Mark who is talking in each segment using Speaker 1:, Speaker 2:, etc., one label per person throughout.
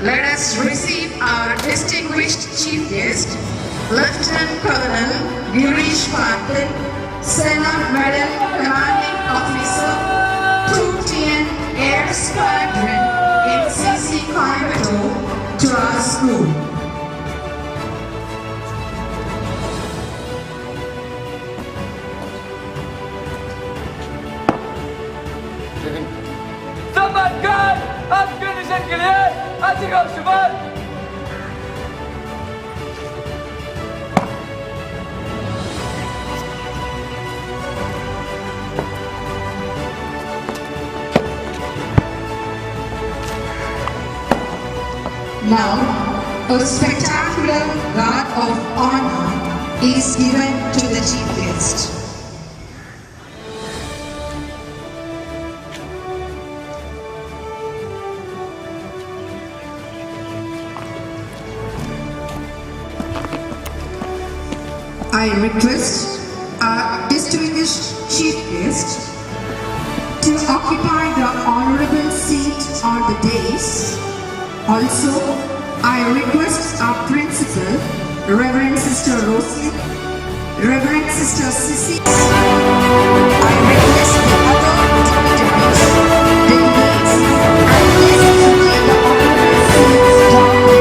Speaker 1: Let us receive our distinguished chief guest, Lieutenant Colonel Girish Patil, Senna Medal Commanding Officer, 2TN Air Squadron, MCC Coimbatore, to our school.
Speaker 2: Samarkand, Afghanistan के लिए हाजिर हो शुमार।
Speaker 1: Now, a spectacular guard of honor is given to the chief guest. I request our distinguished chief guest to occupy the honorable seat on the dais. Also, I request our principal, Reverend Sister Rosie, Reverend Sister Sissy. I request the other dignitaries, delegates, and guests to take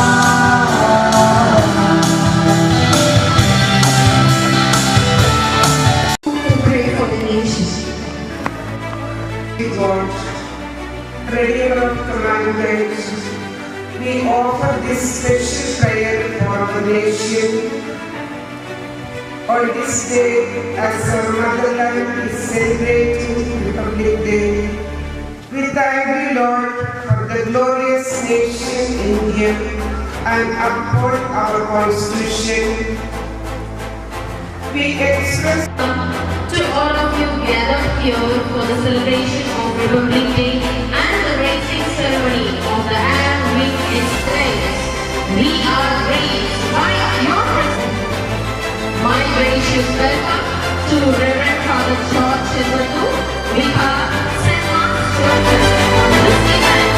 Speaker 1: the honorable seats down the dais.
Speaker 3: Prayer of Commandments, we offer this special prayer for our nation. On this day, as our motherland is celebrating Republic Day, we thank you, Lord, for the glorious nation India and uphold our Constitution. We express
Speaker 4: to all of you gathered here for the celebration of Republic Day and the raising ceremony of the Air Wing Express. We are raised by your presence. My gracious welcome to Reverend Father George Chilwatu, Vicar, St. Mark's Church on this event.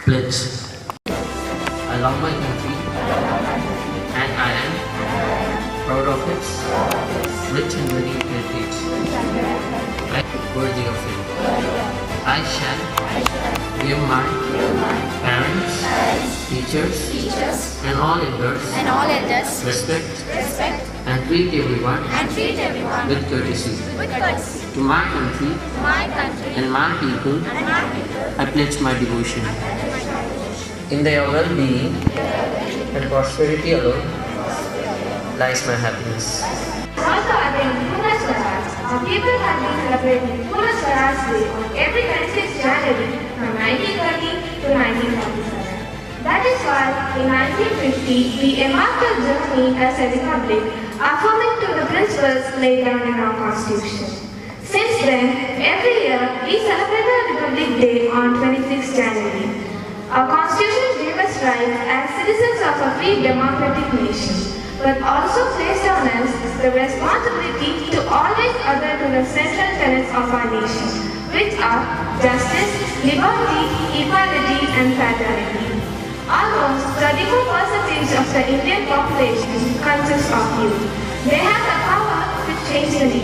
Speaker 5: Pledge. I love my country and I am proud of its rich and varied heritage. I am worthy of it. I shall give my parents, teachers, and all elders respect and treat everyone with courtesy. To my country and my people, I pledge my devotion. In their well-being and prosperity alone lies my happiness.
Speaker 6: Also, I think Pune Swaraj. Our people have been celebrating Pune Swaraj Day on every 26th January from 1930 to 1947. That is why in 1950 we embarked on a journey as a republic, affirming to the principles laid down in our constitution. Since then, every year we celebrate our Republic Day on 26th January. Our constitution gave us rights as citizens of a free democratic nation, but also placed on us the responsibility to always adhere to the central tenets of our nation, which are justice, liberty, equality, and fraternity. Almost 34% of the Indian population consists of youth. They have the power to change the nation.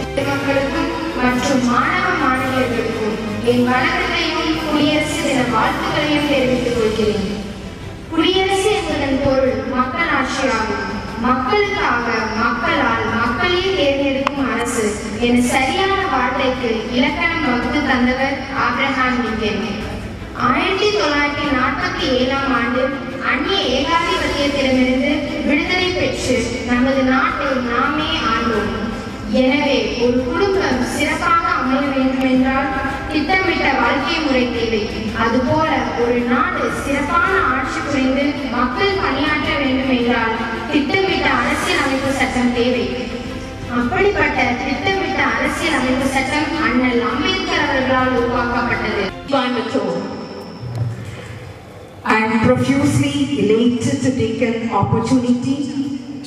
Speaker 6: மற்றும் மாணவ மாணவியர்களுக்கும் என் வணக்கத்தையும் குடியரசு தின வாழ்த்துக்களையும் தெரிவித்துக் கொள்கிறேன். குடியரசு என்பதன் பொருள் மக்கள் ஆட்சியாகும். மக்களுக்காக, மக்களால், மக்களே தேர்ந்தெடுக்கும் அரசு என சரியான வார்த்தைக்கு இலக்கணம் வகுத்து தந்தவர் ஆபிரகாம் லிங்கன். 1947ஆம் ஆண்டு அந்நிய ஏகாதிபத்தியத்திடமிருந்து விடுதலை பெற்று நமது நாட்டை நாமே ஆண்டோம். எனவே ஒரு குடும்பம் சிறப்பாக அமைய வேண்டும் என்றால் திட்டமிட்ட வாழ்க்கை முறை தேவை. அதுபோல ஒரு நாடு சிறப்பான ஆட்சி புரிந்து மக்கள் பணியாற்ற வேண்டும் என்றால் திட்டமிட்ட அரசியல் அமைப்பு சட்டம் தேவை. அப்படிப்பட்ட திட்டமிட்ட அரசியல் அமைப்பு சட்டம் அண்ணல் அம்பேத்கர் அவர்களால் உருவாக்கப்பட்டது.
Speaker 1: I am profusely elated to take an opportunity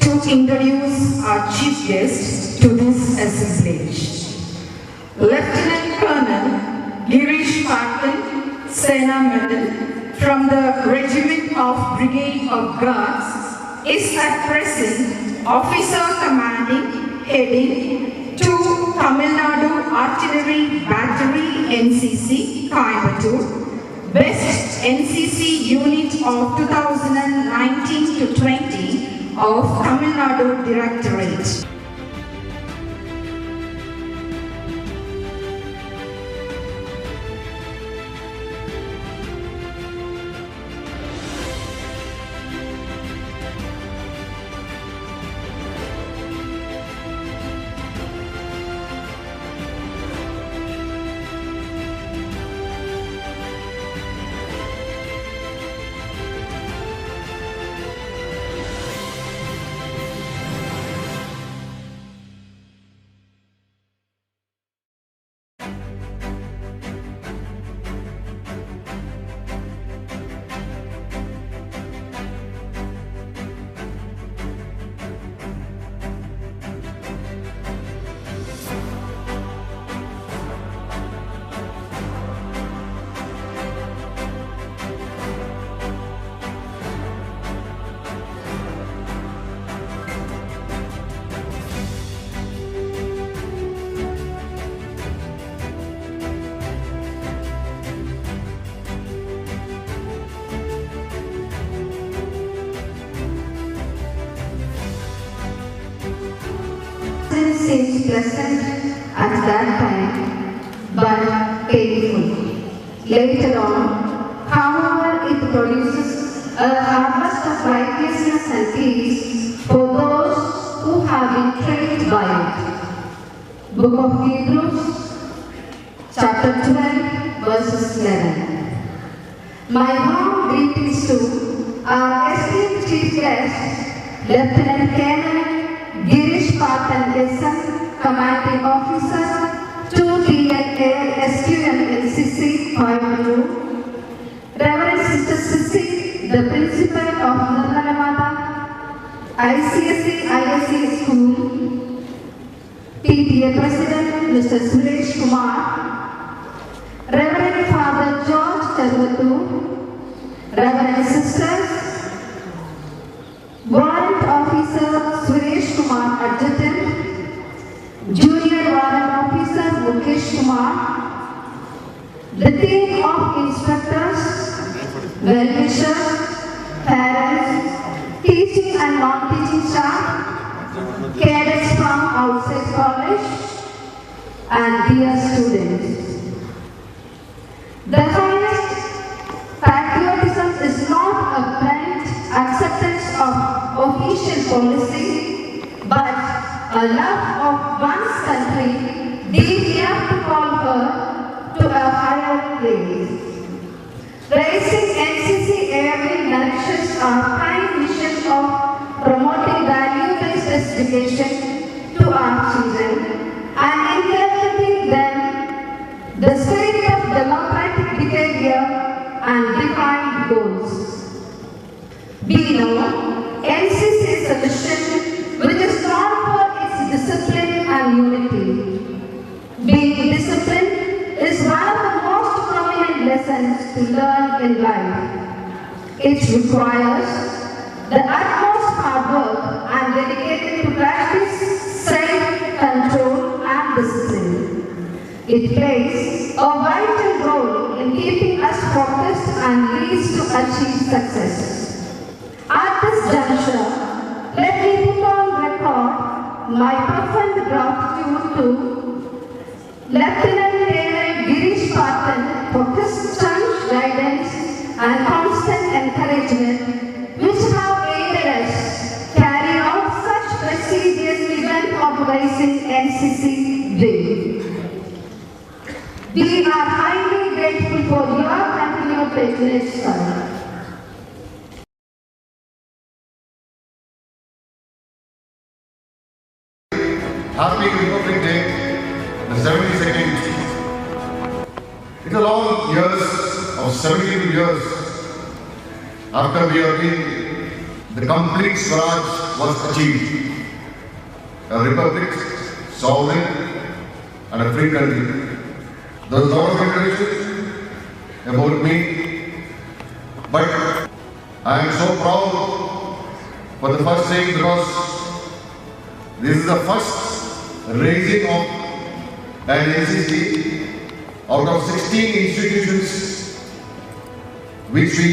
Speaker 1: to introduce our chief guest to this assemblage. Lieutenant Colonel Girish Patil, Sena Medal from the Regiment of Brigade of Guards is at present Officer Commanding Heading to Tamil Nadu Artillery Battery NCC, Coimbatore, Best NCC Unit of 2019-20 of Tamil Nadu Directorate.
Speaker 7: Seems pleasant at that time, but painful. Later on, however, it produces a harvest of righteousness and peace for those who have been trained by it. Book of Hebrews, chapter 12, verses 11. My warm greetings to our esteemed chief guest, Lieutenant Colonel Girish Patil, Commanding Officer, 2TNA SQM NCC, Coimbatore, Reverend Sister Sissy, the Principal of Nirmalamata ICSE ISC School, PTA President Mr. Suresh Kumar, Reverend Father George Charvatu, Reverend Sisters, Warrant Officer Suresh Kumar Adjutant, Junior Warrant Officer Mukesh Kumar, the team of instructors, well-wishers, parents, teaching and non-teaching staff, cadets from outside college, and dear students. The highest patriotism is not a blind acceptance of official policy, but a love of one's country deep enough to call her to a higher place. Raising NCC Airway nourishes our kind mission of promoting value-based education to our children and inculcating them the spirit of democratic behavior and defined goals. We know NCC is a mission which is known for its discipline and unity. Being disciplined is one of the most prominent lessons to learn in life. It requires the utmost hard work and dedicated to practice self-control and discipline. It plays a vital role in keeping us focused and leads to achieve success. At this juncture, let me put on record my profound gratitude to Lieutenant Colonel Girish Patan for his staunch guidance and constant encouragement which have aided us carry out such prestigious event of Rising NCC Day. We are highly grateful for your continued patronage, sir.
Speaker 8: Happy Republic Day, the 72nd. It's a long years of 72 years after we have been, the complete Swaraj was achieved. A republic, sovereign, and a free country. There was a lot of information about me, but I am so proud for the first thing because this is the first raising of an NCC out of 16 institutions which we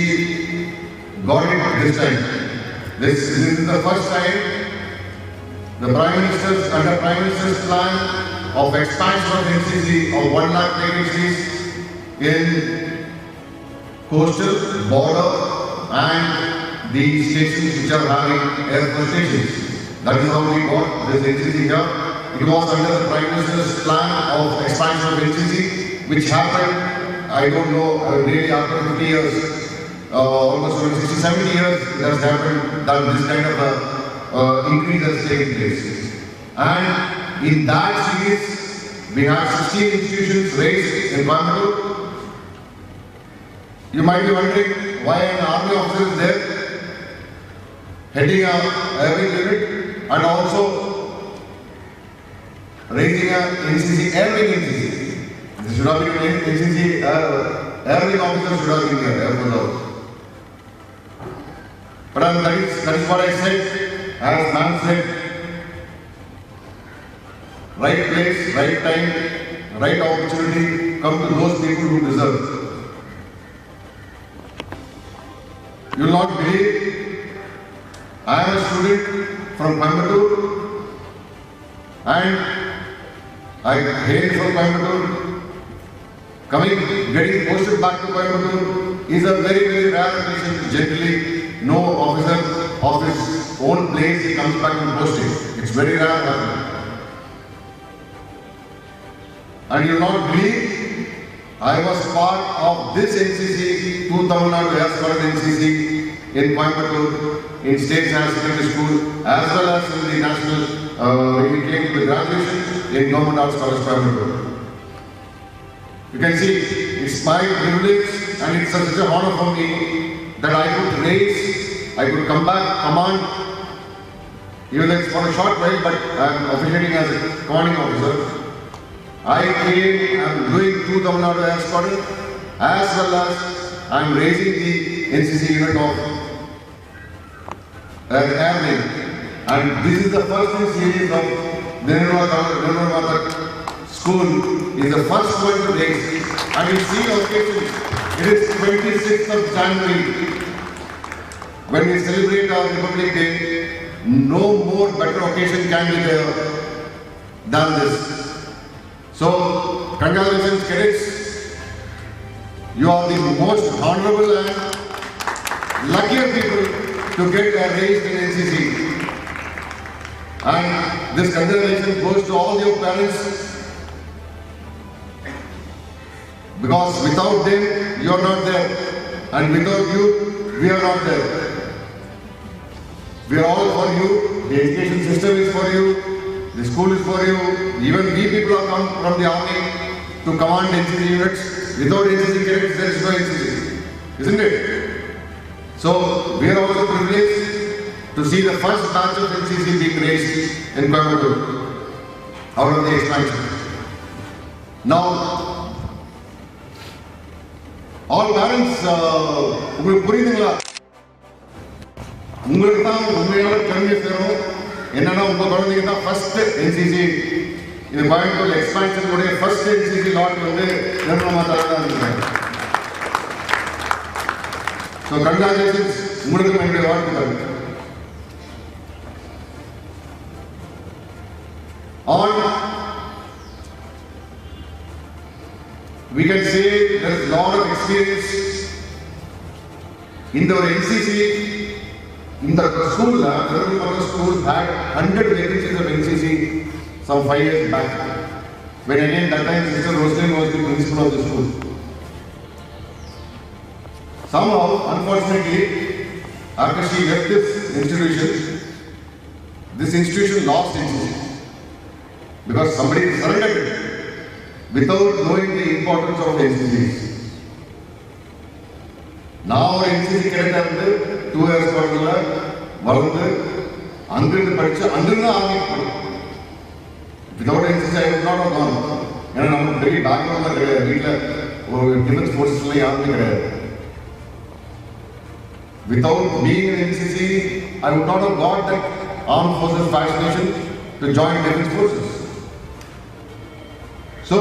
Speaker 8: got it this time. This is the first time the Prime Minister's, under Prime Minister's plan of expansion of NCC of 1 lakh vacancies in coastal, border and the stations which are having air force stations. That is how we got this NCC here. It was under the Prime Minister's plan of expansion of NCC which happened, I don't know, really after 50 years, almost 60, 70 years it has happened that this kind of increase has taken place. And in that series, we have 16 institutions raised in Coimbatore. You might be wondering why an army officer is there, heading every unit and also raising a NCC, airwing NCC. This should have been an NCC, airwing officer should have been there, Air Force House. But that is what I said, as man said. Right place, right time, right opportunity come to those people who deserve. You will not believe, I am a student from Coimbatore and I hail from Coimbatore. Getting posted back to Coimbatore is a very, very rare occasion. Generally, no officer of his own place he comes back and posting. It's very rare. And you will not believe, I was part of this NCC, 2009 NCC in Coimbatore, in State Higher Secondary School, as well as in the national, when we came to the graduation in Government Arts College, Coimbatore. You can see, it's my privilege and it's such an honor for me that I could raise, I could come back, command, even though it's for a short while, but I am officiating as a commanding officer. I came, I am doing 2 Tamil Nadu Air Squadron, as well as I am raising the NCC unit of Airline. And this is the first in series of Nirmala School is the first one to raise. And you see occasions, it is 26th of January. When we celebrate our Republic Day, no more better occasion can be there than this. So, congratulations cadets. You are the most honorable and luckier people to get raised in NCC. And this congratulations goes to all your parents, because without them you are not there, and without you we are not there. We are all for you. The education system is for you. The school is for you. Even we people have come from the army to command NCC units. Without NCC cadets, there is no NCC, isn't it? So we are also privileged to see the first batch of NCC being raised in Coimbatore out of the expansion. Now, all parents, உங்களுக்கு புரியுதுங்களா? உங்களுக்கு தான் உண்மையான பெருமை சேரும். என்னன்னா உங்க குழந்தைங்க தான் ஃபர்ஸ்ட் NCC இந்த கோயம்புத்தூர் எக்ஸ்பான்ஷன் உடைய ஃபர்ஸ்ட் NCC லாட் வந்து நிர்மலா தான் இருக்காங்க. ஸோ கங்க்ராச்சுலேஷன்ஸ், உங்களுக்கு என்னுடைய வாழ்த்துக்கள். On, we can say there is a lot of experience in the NCC. In the school, the school had 100 vacancies of NCC some 5 years back. When again that time Mr. Roslin was the principal of the school. Somehow, unfortunately, after she left this institution lost NCC. Because somebody surrendered it without knowing the importance of the NCCs. Now NCC cadet வந்து 2 years படத்துல வளர்ந்து அங்கிருந்து படிச்சு அங்கிருந்து army. Without NCC I would not have gone. ஏன்னா நமக்கு பெரிய background தான் கிடையாது. வீட்டில் ஒரு டிஃபென்ஸ் ஃபோர்ஸஸ்ல யாருமே கிடையாது. Without being in NCC, I would not have got that armed forces fascination to join defense forces. So,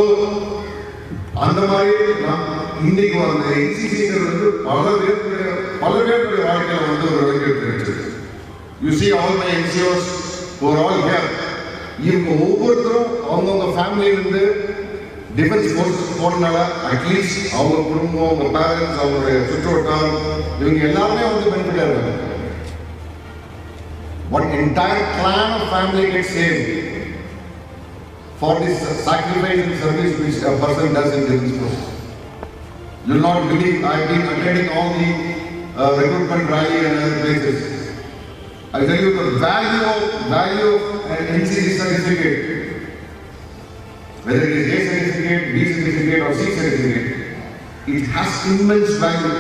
Speaker 8: அந்த மாதிரி இன்னைக்கு வந்த NCCங்கிறது வந்து பல பேருடைய வாழ்க்கையில் வந்து ஒரு வழிகள் கிடைச்சது. You see all my NCOs who are all here. இவங்க ஒவ்வொருத்தரும் அவங்கவுங்க ஃபேமிலியிலிருந்து டிஃபென்ஸ் ஃபோர்ஸஸ் போனனால அட்லீஸ்ட் அவங்க குடும்பம், அவங்க பேரண்ட்ஸ், அவங்களுடைய சுற்றுவட்டாரம் இவங்க எல்லாருமே வந்து பெனிஃபிட் ஆகிறாங்க. One entire clan of family gets saved for this sacrifice and service which a person does in defense force. You will not believe, I have been attending all the recruitment rally and other places. I tell you the value of an NCC certificate, whether it is A certificate, B certificate or C certificate, it has immense value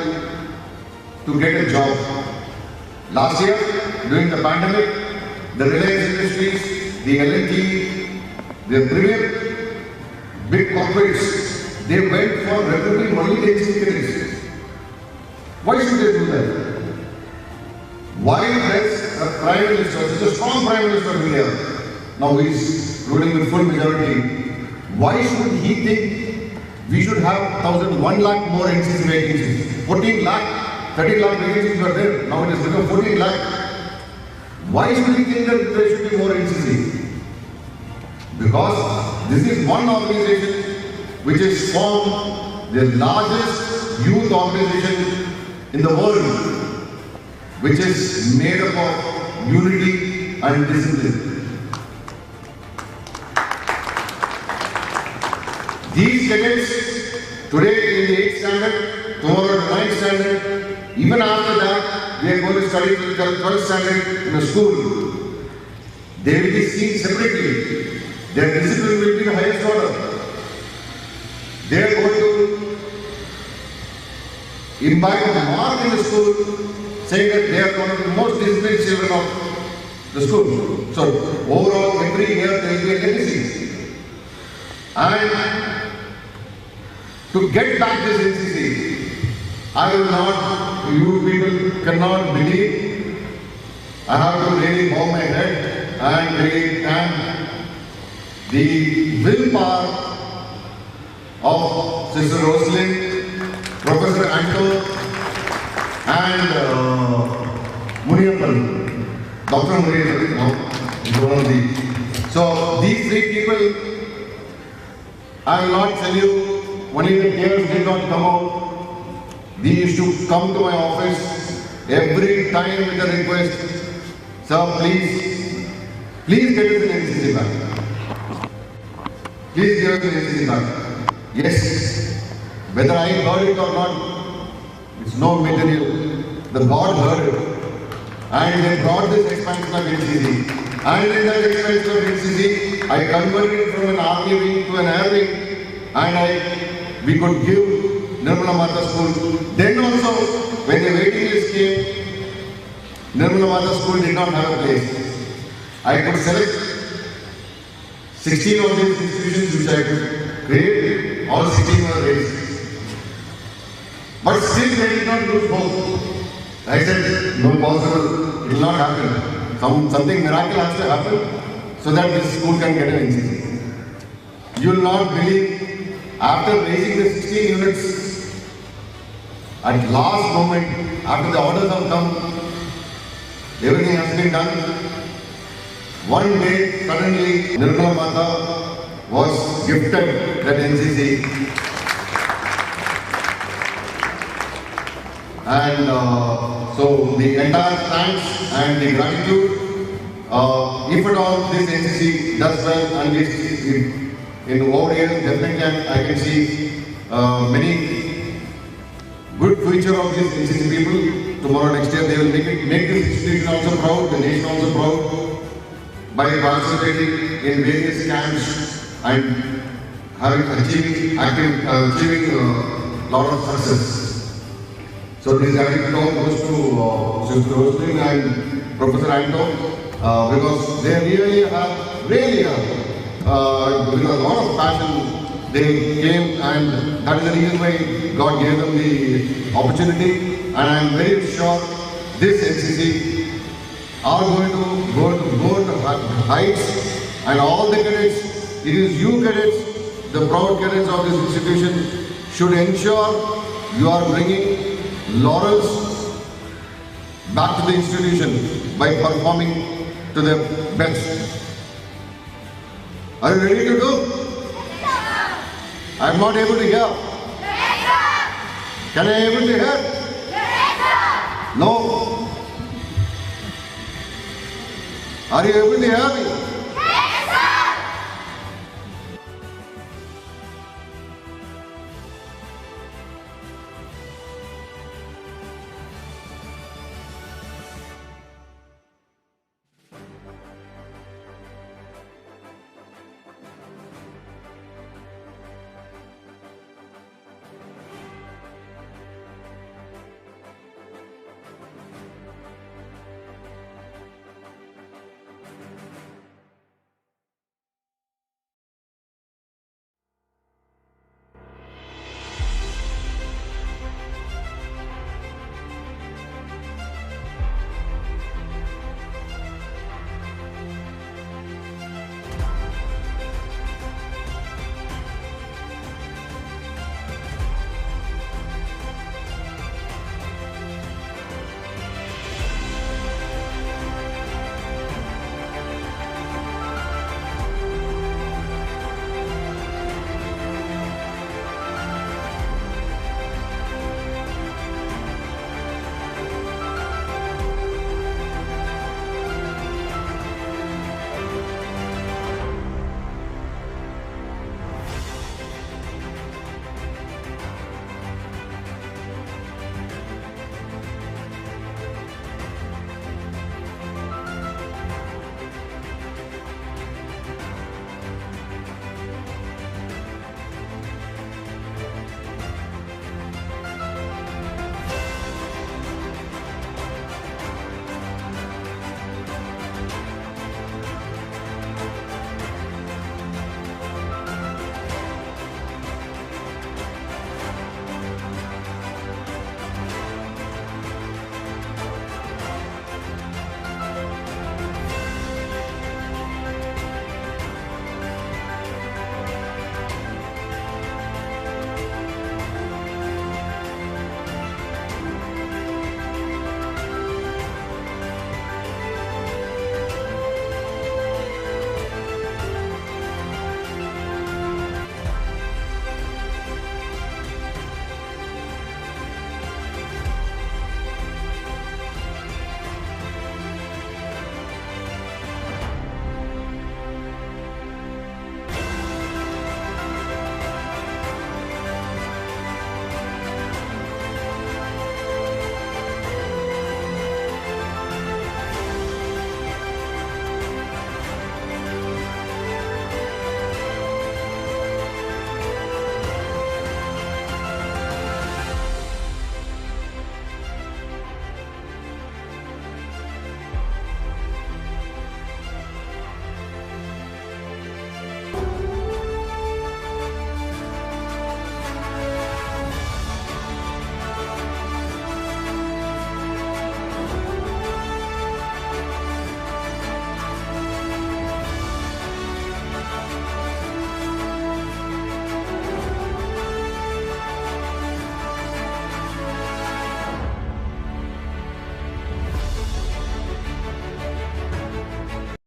Speaker 8: to get a job. Last year, during the pandemic, the Reliance Industries, the L&T, the premier big corporates, they went for recruiting only the NCC cadets. Why should they do that? Why does a Prime Minister, such a strong Prime Minister of India, now he is ruling with full majority, why should he think we should have 1 lakh more NCC vacancies? 14 lakh, 13 lakh vacancies were there, now it has become 14 lakh. Why should he think that there should be more NCC? Because this is one organization which is formed the largest youth organization in the world, which is made up of unity and discipline. These cadets, today in the 8th standard, tomorrow in the 9th standard, even after that, they are going to study till 12th standard in a school. They will be seen separately. Their discipline will be the highest order. They are going to imbibe a mark in the school saying that they are one of the most disciplined children of the school. So, overall, every year there will be a legacy. And to get back this NCC, I will not you people cannot believe. I have to really bow my head and really thank the willpower of Sister Rosalind, Professor Anto, and Muniappan, Dr. Muniappan. So these three people, I will not tell you, only the tears did not come out. They used to come to my office every time with a request, sir, please get us an NCC back. Please give us an NCC back. Yes, whether I heard it or not, it's no material. The God heard it. And they brought this expansion of NCC. And in that expansion of NCC, I converted from an army wing to an air wing. And we could give Nirmala Mata School. Then also, when the waiting list came, Nirmala Mata School did not have a place. I could select 16 of these institutions which I could create. All 16 were raised. But still they did not lose hope. I said, no possible, it will not happen. Something miracle has to happen so that this school can get an NCC. You will not believe, after raising the 16 units, at last moment, after the orders have come, everything has been done. One day, suddenly, Nirmala Mata was gifted that NCC. And so the entire thanks and the gratitude, if at all this NCC does well and is in over years, definitely I can see many good future of these NCC people. Tomorrow, next year, they will make this institution also proud, the nation also proud, by participating in various camps and achieving a lot of success. So this gratitude goes to Sister Rosalind and Professor Anto because they really have, with a lot of passion, they came, and that is the reason why God gave them the opportunity. And I am very sure this NCC are going to go to heights, and all the cadets, it is you cadets, the proud cadets of this institution, should ensure you are bringing laurels back to the institution by performing to the best. Are you ready to go? I am not able to hear. Can I able to hear? No. Are you able to hear me?